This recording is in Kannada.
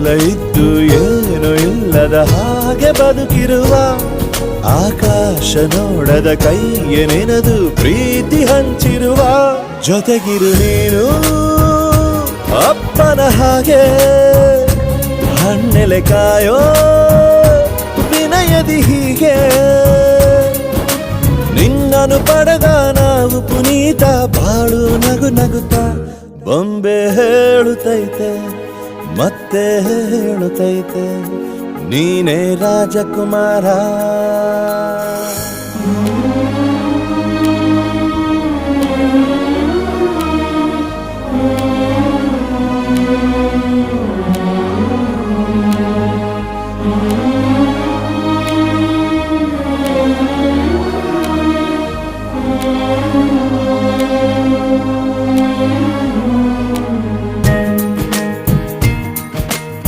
ಎಲ್ಲ ಇದ್ದು ಏನು ಇಲ್ಲದ ಹಾಗೆ ಬದುಕಿರುವ ಆಕಾಶ ನೋಡದ ಕೈಯೇ ನೆನೆದು ಪ್ರೀತಿ ಹಂಚಿರುವ ಜೊತೆಗಿರು ನೀನು ಅಪ್ಪನ ಹಾಗೆ ಹಣ್ಣೆಲೆ ಕಾಯೋ ವಿನಯದಿ ಹೀಗೆ ನಿನ್ನನು ಪಡೆದ ನಾವು ಪುನೀತ ಬಾಳು ನಗು ನಗುತ್ತಾ ಬೊಂಬೆ ಹೇಳುತ್ತೈತೆ ಮತ್ತೆ ಹೇಳುತ್ತೈತೆ ನೀನೇ ರಾಜಕುಮಾರ.